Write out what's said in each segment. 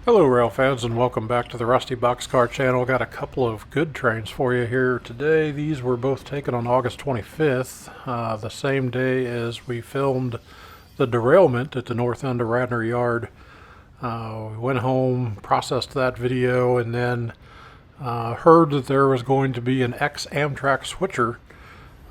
Hello rail fans, and welcome back to the Rusty Boxcar channel. Got a couple of good trains for you here today. These were both taken on August 25th, the same day as we filmed the derailment at the north end of Radnor Yard. We went home, processed that video, and then heard that there was going to be an ex-Amtrak switcher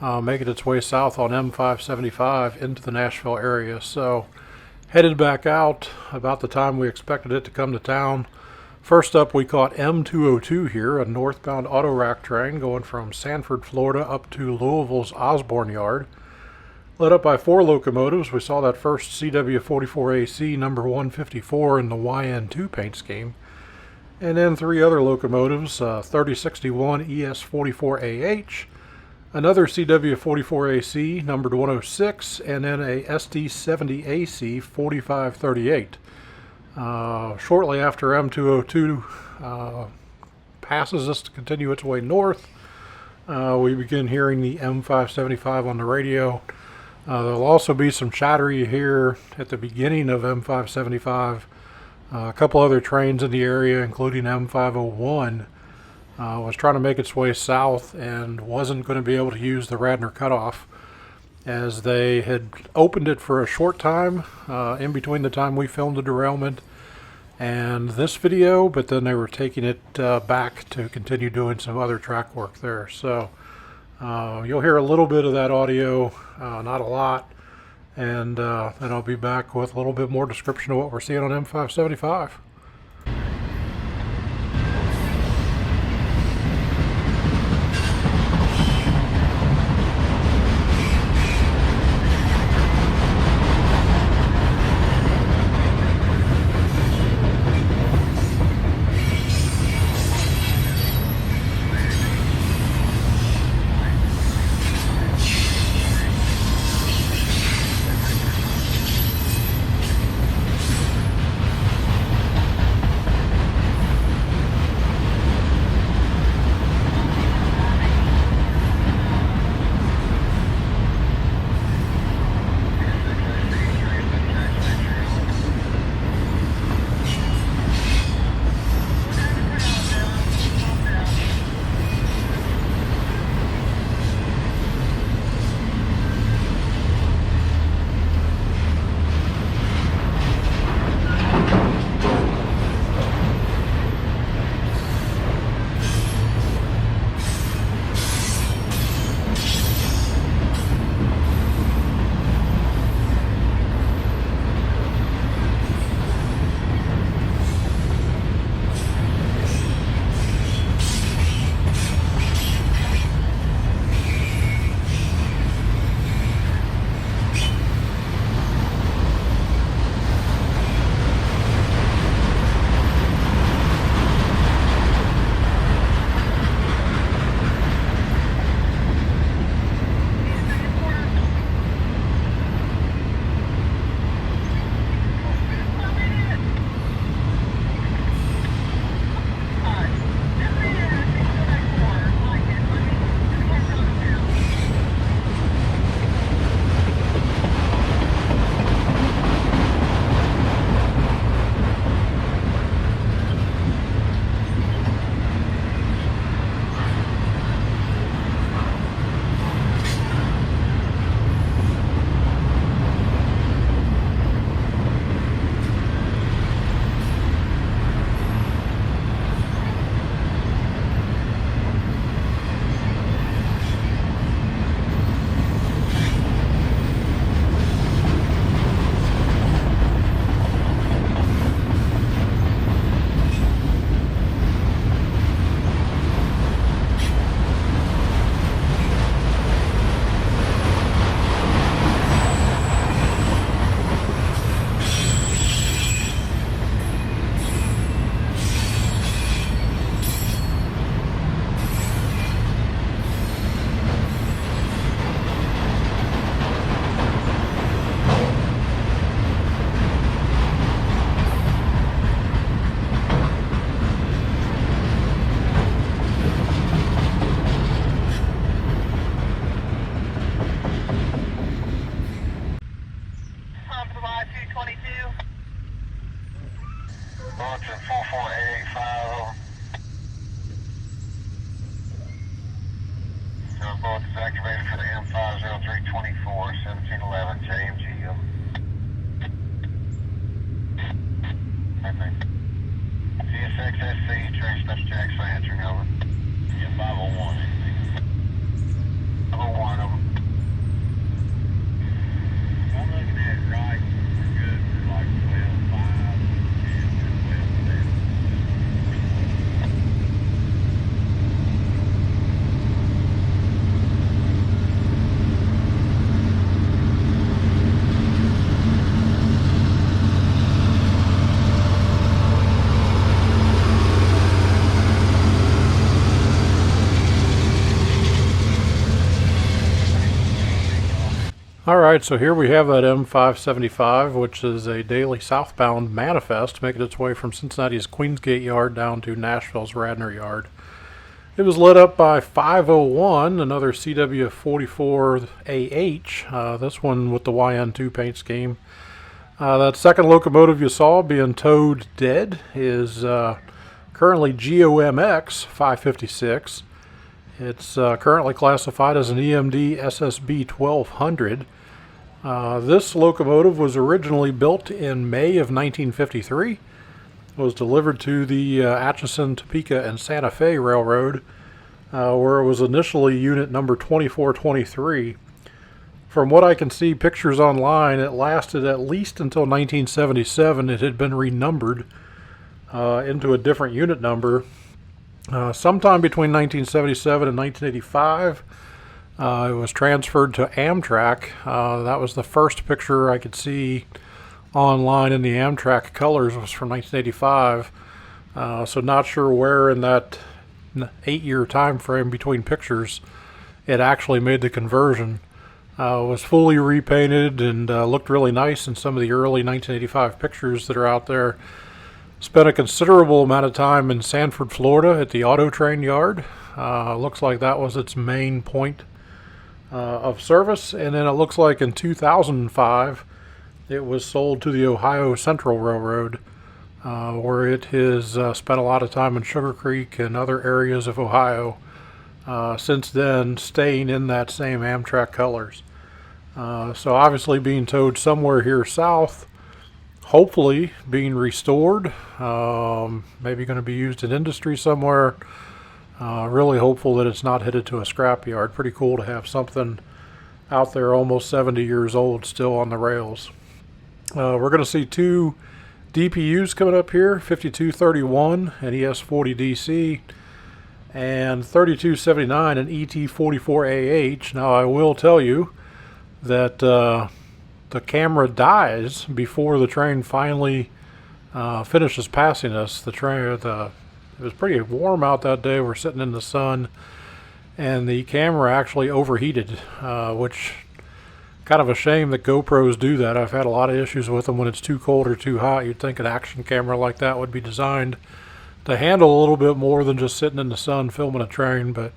making its way south on M575 into the Nashville area. So headed back out about the time we expected it to come to town. First up, we caught M202 here, a northbound auto rack train going from Sanford, Florida up to Louisville's Osborne Yard. Led up by 4 locomotives, we saw that first CW44AC number 154 in the YN2 paint scheme. And then 3 other locomotives, 3061 ES44AH, another CW44AC numbered 106, and then a SD70AC 4538. Shortly after M202 passes us to continue its way north, we begin hearing the M575 on the radio. There'll also be some chatter you hear at the beginning of M575. A couple other trains in the area, including M501, was trying to make its way south and wasn't going to be able to use the Radnor cutoff, as they had opened it for a short time in between the time we filmed the derailment and this video, but then they were taking it back to continue doing some other track work there. So you'll hear a little bit of that audio, not a lot, and then I'll be back with a little bit more description of what we're seeing on M575. Roger, 44885. Both is activated for the M50324, 1711 JMG. CSX SC, train special jacks for answering over. Yeah, 501. 501 over. I'm looking at it right. We're good for like 12.5, 12.7. Alright, so here we have that M575, which is a daily southbound manifest making its way from Cincinnati's Queensgate Yard down to Nashville's Radnor Yard. It was lit up by 501, another CW44AH, this one with the YN2 paint scheme. That second locomotive you saw being towed dead is currently GOMX 556. It's currently classified as an EMD SSB1200. This locomotive was originally built in May of 1953. Was delivered to the Atchison, Topeka, and Santa Fe Railroad, where it was initially unit number 2423. From what I can see pictures online, it lasted at least until 1977. It had been renumbered into a different unit number. Sometime between 1977 and 1985, it was transferred to Amtrak. That was the first picture I could see online in the Amtrak colors was from 1985. So not sure where in that 8-year time frame between pictures it actually made the conversion. Was fully repainted and looked really nice in some of the early 1985 pictures that are out there. Spent a considerable amount of time in Sanford, Florida at the Auto Train Yard. Looks like that was its main point of service. And then it looks like in 2005 it was sold to the Ohio Central Railroad, where it has spent a lot of time in Sugar Creek and other areas of Ohio. Since then, staying in that same Amtrak colors. So obviously being towed somewhere here south, hopefully being restored, maybe going to be used in industry somewhere. Really hopeful that it's not headed to a scrapyard. Pretty cool to have something out there almost 70 years old still on the rails. We're going to see two DPUs coming up here, 5231 and ES40DC, and 3279 and ET44AH. Now I will tell you that the camera dies before the train finally finishes passing us. It was pretty warm out that day. We're sitting in the sun, and the camera actually overheated, which kind of a shame that GoPros do that. I've had a lot of issues with them when it's too cold or too hot. You'd think an action camera like that would be designed to handle a little bit more than just sitting in the sun filming a train, but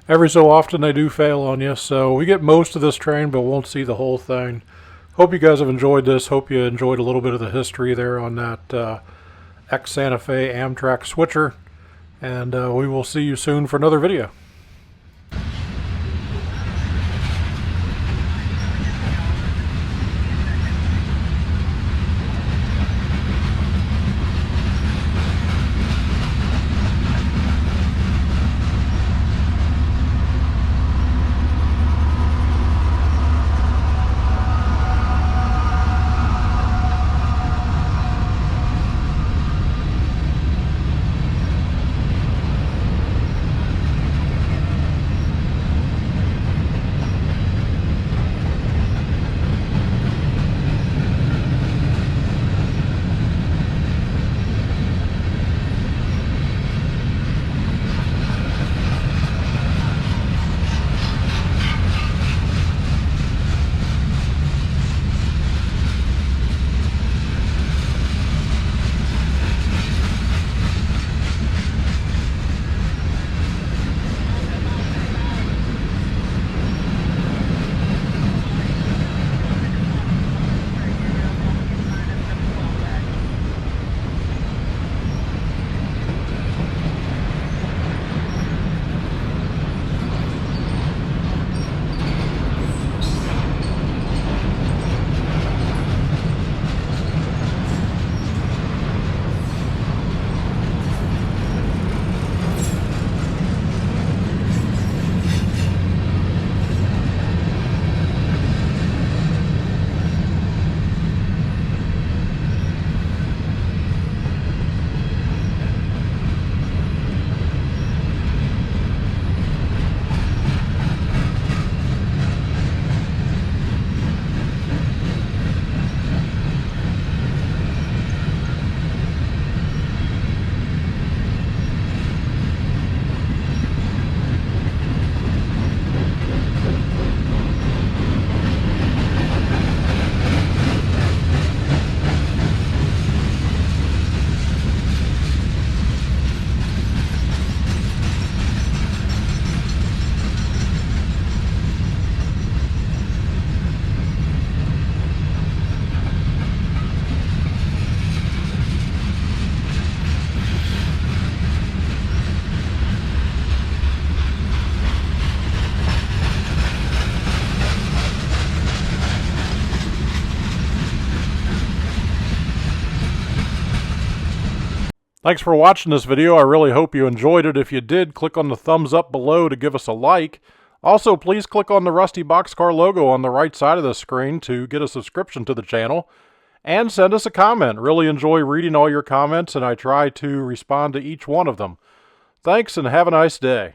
every so often they do fail on you. So we get most of this train, but won't see the whole thing. Hope you guys have enjoyed this. Hope you enjoyed a little bit of the history there on that ex-Santa Fe Amtrak switcher. And we will see you soon for another video. Thanks for watching this video. I really hope you enjoyed it. If you did, click on the thumbs up below to give us a like. Also, please click on the Rusty Boxcar logo on the right side of the screen to get a subscription to the channel. And send us a comment. Really enjoy reading all your comments, and I try to respond to each one of them. Thanks, and have a nice day.